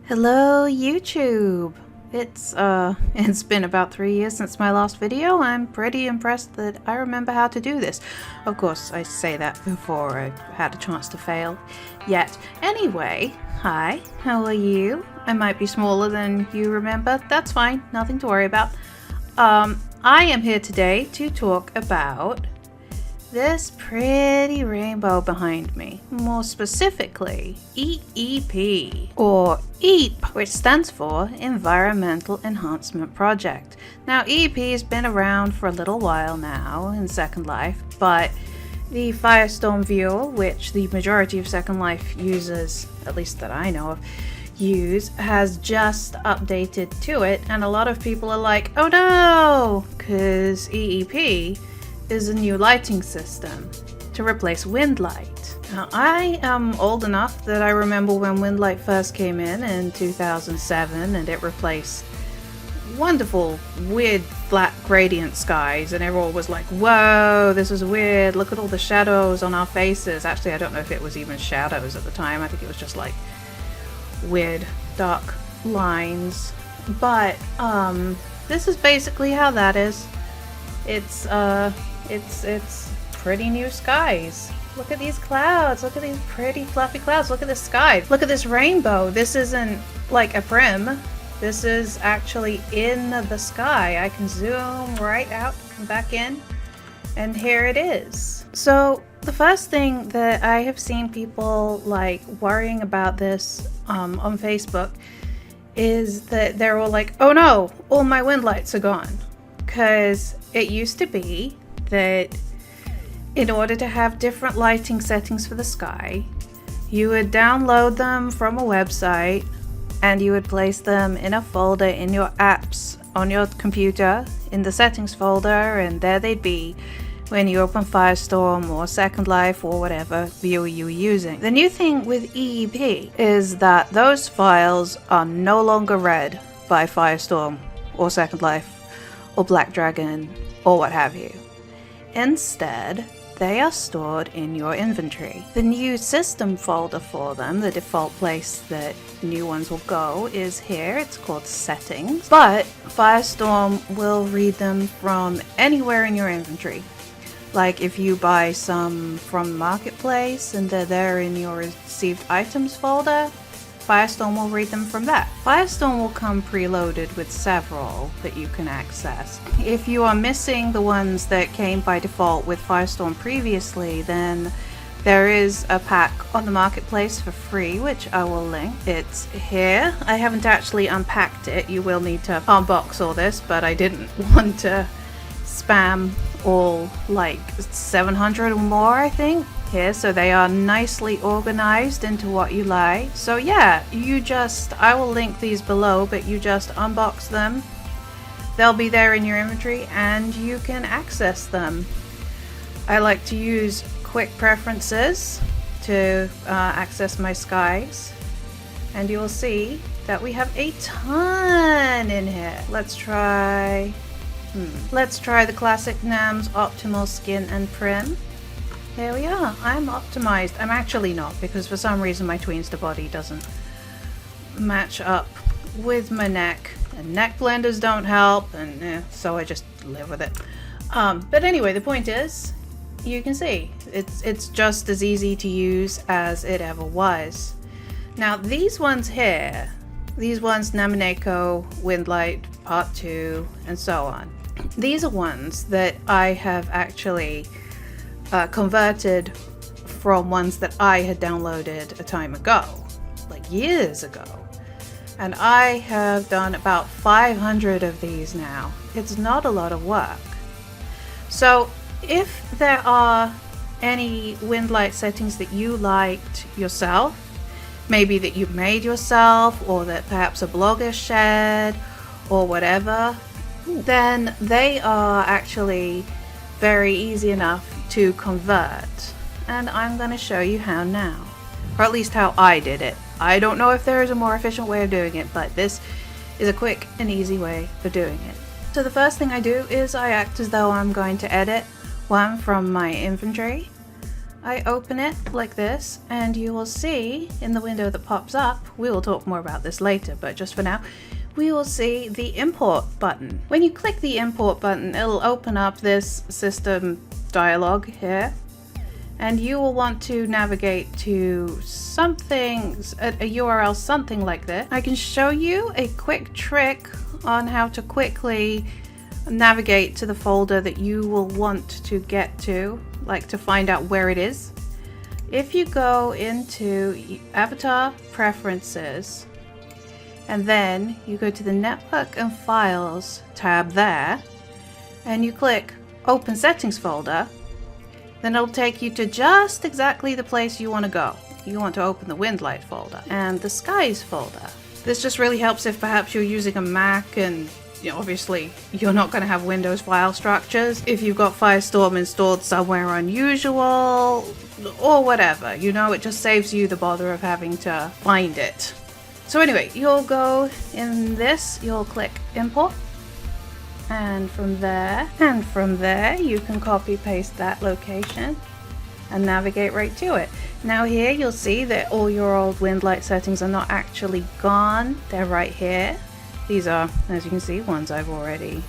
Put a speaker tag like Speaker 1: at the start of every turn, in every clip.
Speaker 1: Hello YouTube! It's been about 3 years since my last video. I'm pretty impressed that I remember how to do this. Of course, I say that before I had a chance to fail yet. Anyway, hi, how are you? I might be smaller than you remember. That's fine, nothing to worry about. I am here today to talk about this pretty rainbow behind me, more specifically EEP, or EEP, which stands for Environmental Enhancement Project. Now EEP has been around for a little while now in Second Life, but the Firestorm viewer, which the majority of Second Life users, at least that I know of, use, has just updated to it, and a lot of people are like, oh no, because EEP is a new lighting system to replace Windlight. Now, I am old enough that I remember when Windlight first came in 2007, and it replaced wonderful, weird, flat gradient skies, and everyone was like, whoa, this is weird, look at all the shadows on our faces. Actually, I don't know if it was even shadows at the time. I think it was just like weird, dark lines. But this is basically how that is. It's pretty new skies. Look at these clouds. Look at these pretty fluffy clouds. Look at the sky. Look at this rainbow. This isn't like a prim. This is actually in the sky. I can zoom right out and back in, and here it is. So the first thing that I have seen people like worrying about this on Facebook is that they're all like, oh no, all my wind lights are gone. Because it used to be that in order to have different lighting settings for the sky, you would download them from a website and you would place them in a folder in your apps on your computer in the settings folder, and there they'd be when you open Firestorm or Second Life or whatever viewer you were using. The new thing with EEP is that those files are no longer read by Firestorm or Second Life or Black Dragon or what have you. Instead, they are stored in your inventory. The new system folder for them, the default place that new ones will go, is here. It's called Settings, but Firestorm will read them from anywhere in your inventory. Like if you buy some from Marketplace and they're there in your received items folder, Firestorm will read them from that. Firestorm will come preloaded with several that you can access. If you are missing the ones that came by default with Firestorm previously, then there is a pack on the Marketplace for free, which I will link. It's here. I haven't actually unpacked it. You will need to unbox all this, but I didn't want to spam all like 700 or more, I think. Here, so they are nicely organized into what you like. So yeah, I will link these below, but you just unbox them. They'll be there in your inventory and you can access them. I like to use quick preferences to access my skies, and you will see that we have a ton in here. Let's try the classic NAM's optimal skin and prim. Here we are. I'm optimized. I'm actually not, because for some reason my Tweenster body doesn't match up with my neck, and neck blenders don't help, and so I just live with it. But anyway, the point is, you can see it's just as easy to use as it ever was. Now these ones here, Namineko, Windlight, Part 2, and so on. These are ones that I have actually converted from ones that I had downloaded a time ago, like years ago. And I have done about 500 of these now. It's not a lot of work. So if there are any Windlight settings that you liked yourself, maybe that you made yourself, or that perhaps a blogger shared, or whatever, then they are actually very easy enough to convert, and I'm going to show you how now, or at least how I did it. I don't know if there is a more efficient way of doing it, but this is a quick and easy way of doing it. So the first thing I do is I act as though I'm going to edit one from my inventory. I open it like this, and you will see in the window that pops up, we will talk more about this later, but just for now, we will see the import button. When you click the import button, it'll open up this system dialog here, and you will want to navigate to something, a URL something like this. I can show you a quick trick on how to quickly navigate to the folder that you will want to get to, like to find out where it is. If you go into Avatar Preferences, and then you go to the Network and Files tab there, and you click Open Settings folder, then it'll take you to just exactly the place you want to go. You want to open the Windlight folder and the Skies folder. This just really helps if perhaps you're using a Mac and obviously you're not going to have Windows file structures. If you've got Firestorm installed somewhere unusual or whatever, it just saves you the bother of having to find it. So anyway, you'll go in this, you'll click import, and from there you can copy paste that location and navigate right to it. Now here you'll see that all your old Windlight settings are not actually gone, they're right here. These are, as you can see, ones I've already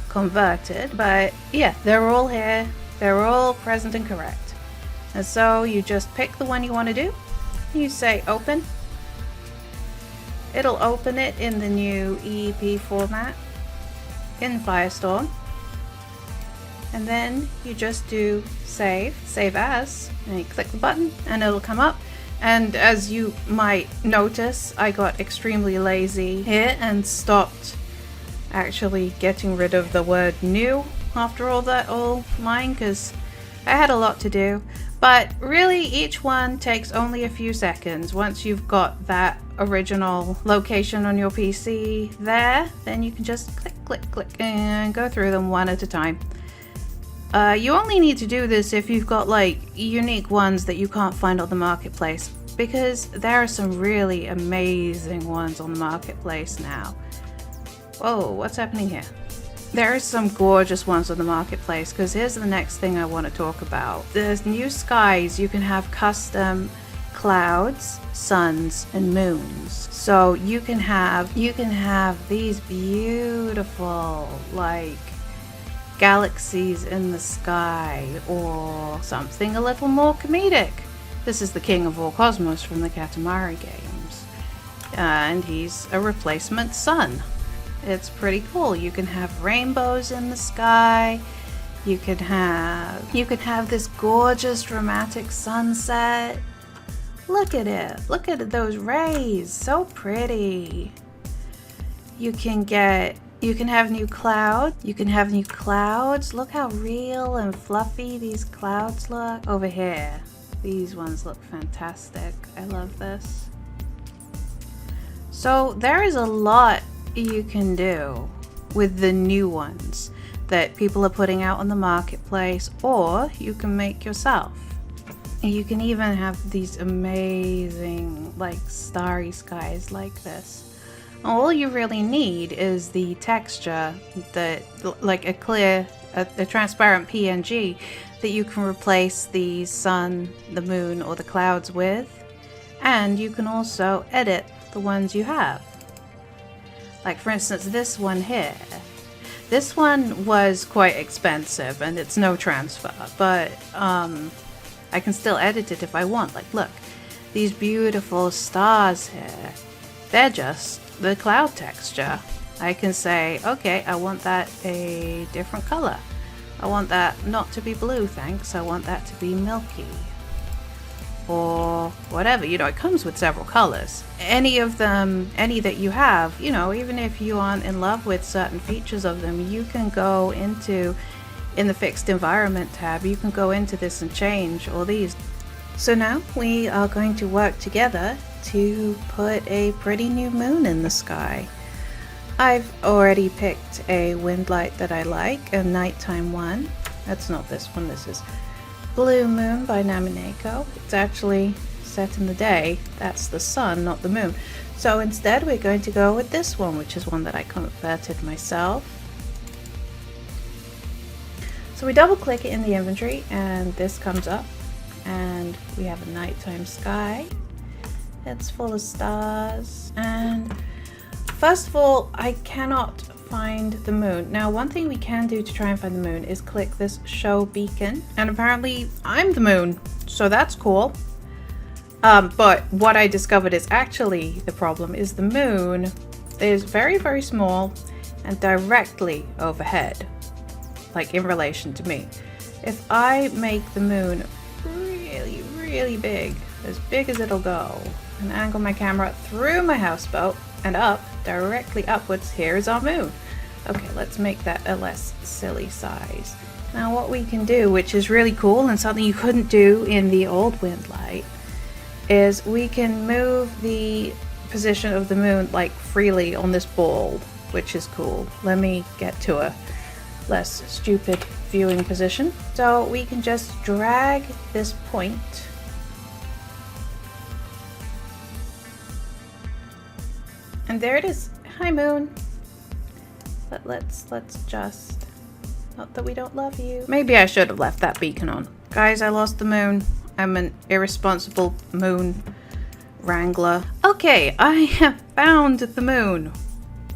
Speaker 1: converted, but yeah, they're all here, they're all present and correct. And so you just pick the one you want to do, you say open, it'll open it in the new EEP format in Firestorm, and then you just do save as, and you click the button and it'll come up. And as you might notice, I got extremely lazy here and stopped actually getting rid of the word new after all that line, because I had a lot to do. But really each one takes only a few seconds. Once you've got that original location on your PC there, then you can just click and go through them one at a time. You only need to do this if you've got like unique ones that you can't find on the marketplace, because there are some really amazing ones on the marketplace now. Whoa, what's happening here? There are some gorgeous ones on the marketplace, because here's the next thing I want to talk about. There's new skies. You can have custom clouds, suns, and moons. So you can have these beautiful like galaxies in the sky, or something a little more comedic. This is the king of all cosmos from the Katamari games, and he's a replacement sun. It's pretty cool. You can have rainbows in the sky. You can have this gorgeous dramatic sunset. Look at it. Look at those rays. So pretty. You can have new clouds. Look how real and fluffy these clouds look. Over here, these ones look fantastic. I love this. So there is a lot you can do with the new ones that people are putting out on the marketplace, or you can make yourself. You can even have these amazing like starry skies like this. All you really need is the texture, that like a transparent PNG that you can replace the sun, the moon, or the clouds with, and you can also edit the ones you have. Like for instance, this one here. This one was quite expensive and it's no transfer, but I can still edit it if I want. Like look, these beautiful stars here, they're just the cloud texture. I can say, okay, I want that a different color. I want that not to be blue, thanks. I want that to be milky. Or whatever, it comes with several colors. Any of them, any that you have, even if you aren't in love with certain features of them, you can go into, in the fixed environment tab, you can go into this and change all these. So now we are going to work together to put a pretty new moon in the sky. I've already picked a Windlight that I like, a nighttime one. That's not this one, this is Blue Moon by Namineko. It's actually set in the day. That's the sun, not the moon. So instead we're going to go with this one, which is one that I converted myself. So we double click it in the inventory and this comes up, and we have a nighttime sky. It's full of stars. And first of all, I cannot find the moon. Now, one thing we can do to try and find the moon is click this show beacon, and apparently I'm the moon, so that's cool. But what I discovered is actually the problem is the moon is very, very small and directly overhead, like in relation to me. If I make the moon really, really big as it'll go, and angle my camera through my houseboat and up, directly upwards, here is our moon. Okay, let's make that a less silly size. Now what we can do, which is really cool and something you couldn't do in the old Windlight, is we can move the position of the moon like freely on this ball, which is cool. Let me get to a less stupid viewing position. So we can just drag this point and there it is. Hi moon. But let's just, not that we don't love you. Maybe I should have left that beacon on. Guys, I lost the moon. I'm an irresponsible moon wrangler. Okay, I have found the moon.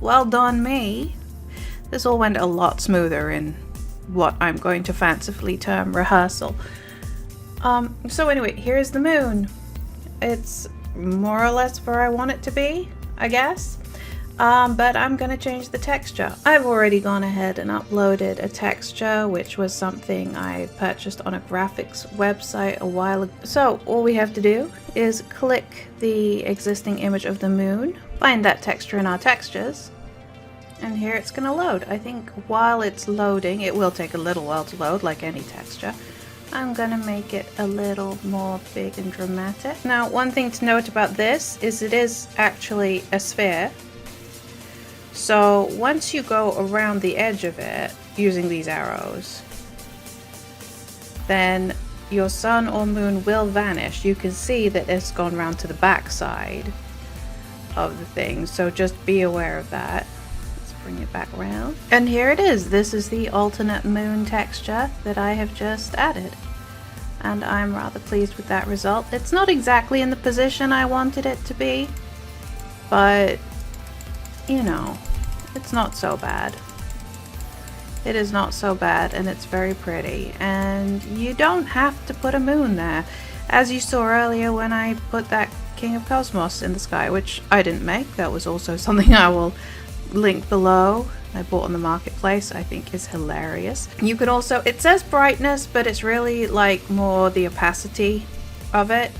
Speaker 1: Well done me. This all went a lot smoother in what I'm going to fancifully term rehearsal. So anyway, here's the moon. It's more or less where I want it to be, I guess. But I'm gonna change the texture. I've already gone ahead and uploaded a texture, which was something I purchased on a graphics website a while ago. So all we have to do is click the existing image of the moon, find that texture in our textures, and here it's gonna load. I think while it's loading, it will take a little while to load, like any texture. I'm gonna make it a little more big and dramatic. Now, one thing to note about this is it is actually a sphere. So once you go around the edge of it using these arrows, then your sun or moon will vanish. You can see that it's gone round to the back side of the thing, so just be aware of that. Let's bring it back around. And here it is. This is the alternate moon texture that I have just added. And I'm rather pleased with that result. It's not exactly in the position I wanted it to be, but you know, it's not so bad. It is not so bad, and it's very pretty, and you don't have to put a moon there. As you saw earlier when I put that King of Cosmos in the sky, which I didn't make, that was also something I will link below. I bought on the marketplace, I think is hilarious. You could also, it says brightness, but it's really like more the opacity of it.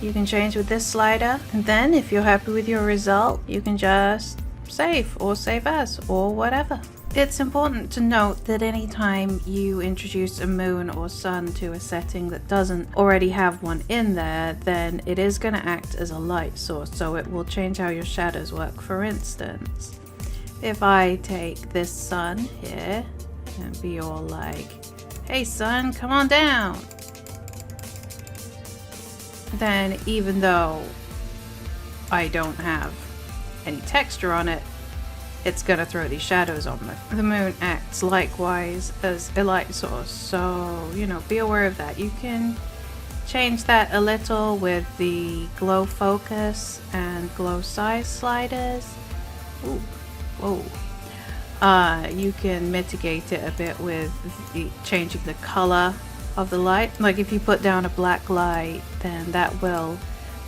Speaker 1: You can change with this slider, and then if you're happy with your result, you can just save or save as or whatever. It's important to note that anytime you introduce a moon or sun to a setting that doesn't already have one in there, then it is going to act as a light source, so it will change how your shadows work. For instance, if I take this sun here and be all like, hey sun, come on down, then even though I don't have any texture on it, it's gonna throw these shadows on me. The moon acts likewise as a light source, so you know, be aware of that. You can change that a little with the glow focus and glow size sliders. Ooh, whoa. You can mitigate it a bit with changing the color of the light. Like if you put down a black light, then that will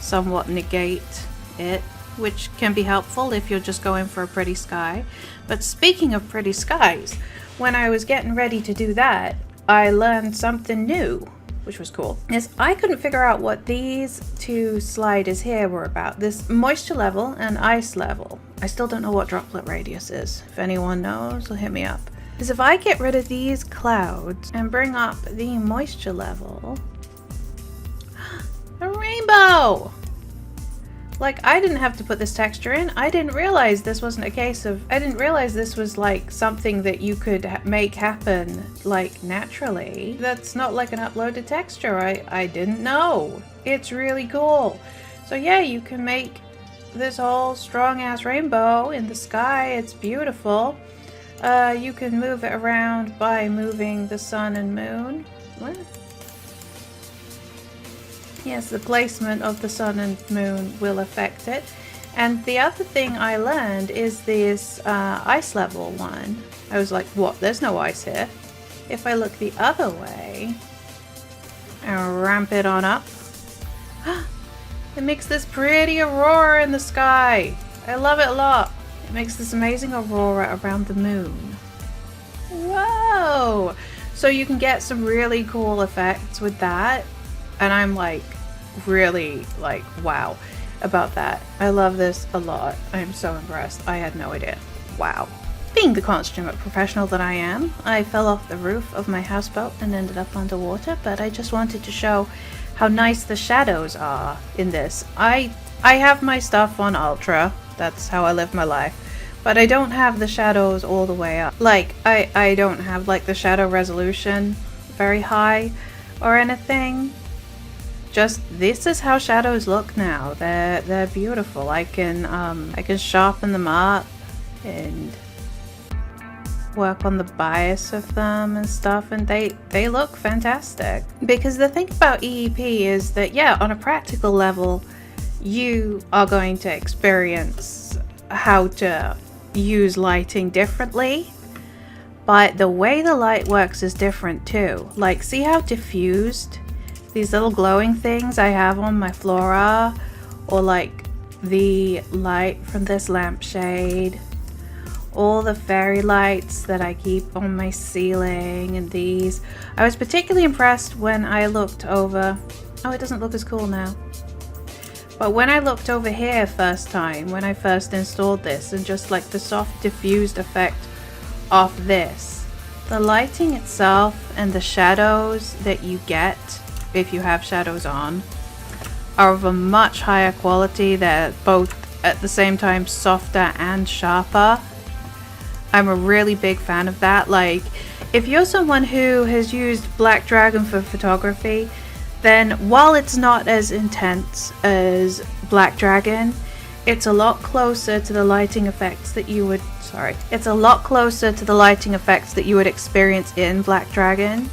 Speaker 1: somewhat negate it, which can be helpful if you're just going for a pretty sky. But speaking of pretty skies, when I was getting ready to do that, I learned something new, which was cool. Is I couldn't figure out what these two sliders here were about. This moisture level and ice level. I still don't know what droplet radius is. If anyone knows, hit me up. Is if I get rid of these clouds and bring up the moisture level, a rainbow! Like, I didn't have to put this texture in. I didn't realize this wasn't a case of, I didn't realize this was like something that you could make happen like naturally. That's not like an uploaded texture. I didn't know. It's really cool. So yeah, you can make this whole strong ass rainbow in the sky. It's beautiful. You can move it around by moving the sun and moon. What? Yes, the placement of the sun and moon will affect it. And the other thing I learned is this ice level one. I was like, what? There's no ice here. If I look the other way and ramp it on up, it makes this pretty aurora in the sky. I love it a lot. It makes this amazing aurora around the moon. Whoa! So you can get some really cool effects with that. And I'm like, really like, wow about that. I love this a lot. I'm so impressed. I had no idea. Wow. Being the consummate professional that I am, I fell off the roof of my houseboat and ended up underwater, but I just wanted to show how nice the shadows are in this. I have my stuff on ultra. That's how I live my life. But I don't have the shadows all the way up. Like, I don't have like the shadow resolution very high or anything. Just this is how shadows look now. They're beautiful. I can sharpen them up and work on the bias of them and stuff, and they look fantastic. Because the thing about EEP is that, yeah, on a practical level, you are going to experience how to use lighting differently, but the way the light works is different too. Like, see how diffused these little glowing things I have on my flora, or like the light from this lampshade, all the fairy lights that I keep on my ceiling, and these. I was particularly impressed when I looked over. Oh, it doesn't look as cool now. But when I looked over here first time, when I first installed this, and just like the soft diffused effect of this, the lighting itself and the shadows that you get if you have shadows on are of a much higher quality. They're both at the same time softer and sharper. I'm a really big fan of that. Like, if you're someone who has used Black Dragon for photography, then while it's not as intense as Black Dragon, it's a lot closer to the lighting effects that you would experience in Black Dragon.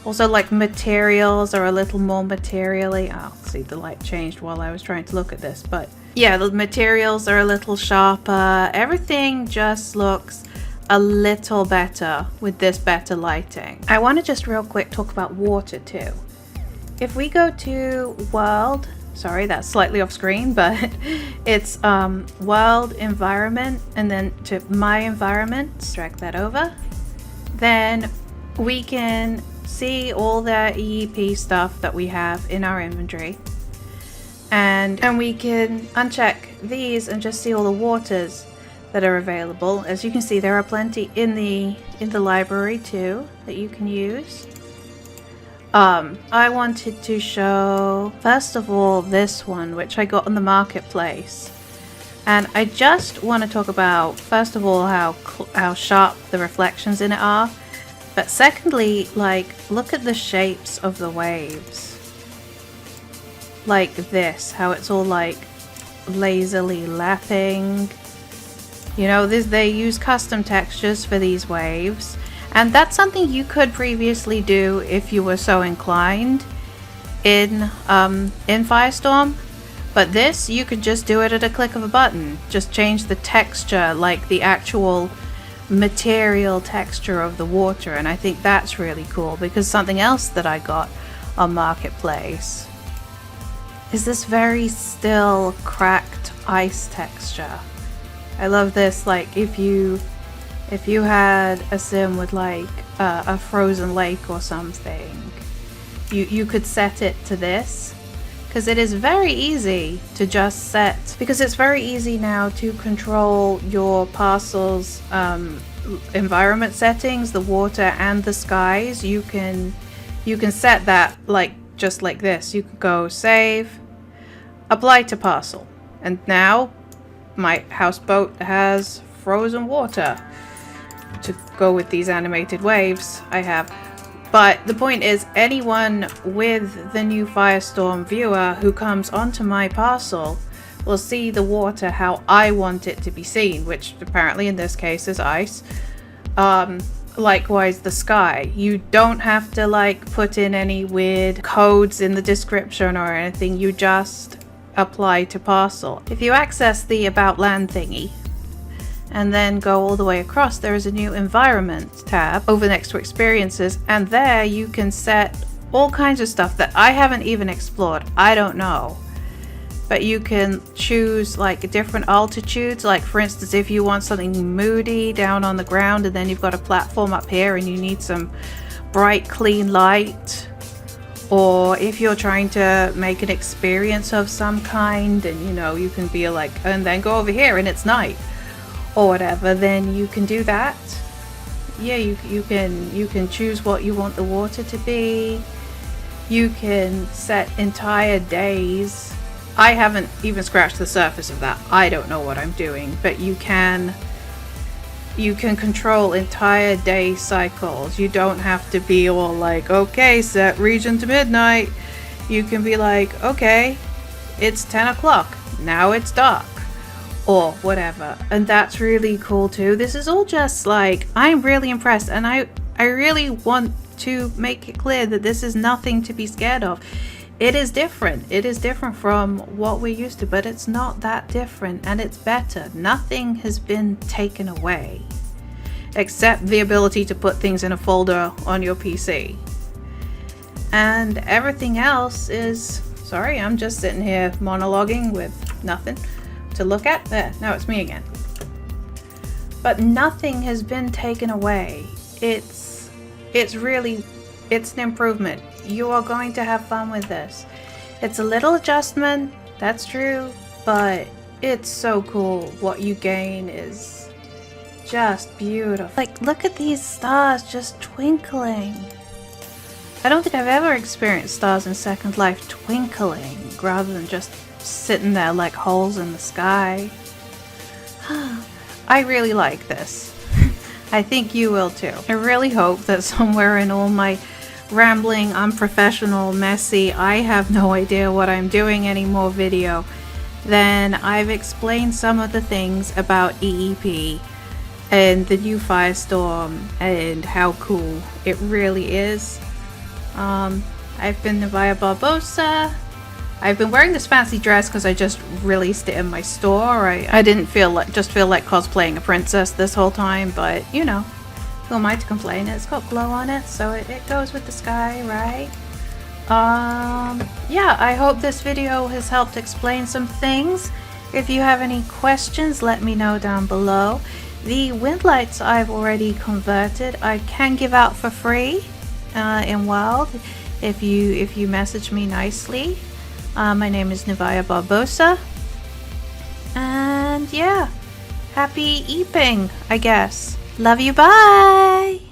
Speaker 1: Also, like, materials are a little more materially. Oh, see, the light changed while I was trying to look at this, but yeah, the materials are a little sharper. Everything just looks a little better with this better lighting. I want to just real quick talk about water too. If we go to world, sorry, that's slightly off screen, but it's world environment, and then to my environment, drag that over, then we can see all the EEP stuff that we have in our inventory, and we can uncheck these and just see all the waters that are available. As you can see, there are plenty in the library too that you can use. I wanted to show first of all this one, which I got on the marketplace, and I just want to talk about first of all how sharp the reflections in it are. But secondly, like, look at the shapes of the waves. Like this, how it's all like lazily lapping. You know, they use custom textures for these waves. And that's something you could previously do if you were so inclined in Firestorm. But this, you could just do it at a click of a button. Just change the texture, like the actual material texture of the water, and I think that's really cool. Because something else that I got on marketplace is this very still cracked ice texture. I love this. Like, if you had a sim with like a frozen lake or something, you could set it to this, because it is very easy to just set, because it's very easy now to control your parcel's environment settings, the water and the skies. You can set that like just like this. You could go save, apply to parcel, and now my houseboat has frozen water to go with these animated waves I have. But the point is, anyone with the new Firestorm viewer who comes onto my parcel will see the water how I want it to be seen, which apparently in this case is ice. likewise the sky. You don't have to like put in any weird codes in the description or anything. You just apply to parcel. If you access the about land thingy and then go all the way across, there is a new environment tab over next to experiences, and there you can set all kinds of stuff that I haven't even explored. I don't know. But you can choose like different altitudes. Like for instance, if you want something moody down on the ground and then you've got a platform up here and you need some bright clean light, or if you're trying to make an experience of some kind and you know you can be like, and then go over here and it's night or whatever, then you can do that. Yeah, you can choose what you want the water to be. You can set entire days. I haven't even scratched the surface of that. I don't know what I'm doing, but you can control entire day cycles. You don't have to be all like, okay, set region to midnight. You can be like, okay, it's 10 o'clock. Now it's dark. Or whatever. And that's really cool too. This is all just like, I'm really impressed, and I really want to make it clear that this is nothing to be scared of. It is different. It is different from what we're used to, but it's not that different, and it's better. Nothing has been taken away except the ability to put things in a folder on your PC. And everything else is, sorry, I'm just sitting here monologuing with nothing to look at. There, now it's me again. But nothing has been taken away. It's really, it's an improvement. You are going to have fun with this. It's a little adjustment, that's true, but it's so cool. What you gain is just beautiful. Like, look at these stars just twinkling. I don't think I've ever experienced stars in Second Life twinkling rather than just sitting there like holes in the sky. I really like this. I think you will too. I really hope that somewhere in all my rambling, unprofessional, messy, I have no idea what I'm doing anymore video, then I've explained some of the things about EEP and the new Firestorm and how cool it really is. I've been Nivaya Barbosa. I've been wearing this fancy dress because I just released it in my store. I didn't feel like cosplaying a princess this whole time, but you know, who am I to complain? It's got glow on it, so it goes with the sky, right? Yeah, I hope this video has helped explain some things. If you have any questions, let me know down below. The Windlights I've already converted. I can give out for free in Wild if you message me nicely. My name is Nivaya Barbosa, and yeah, happy EEPing, I guess. Love you, bye!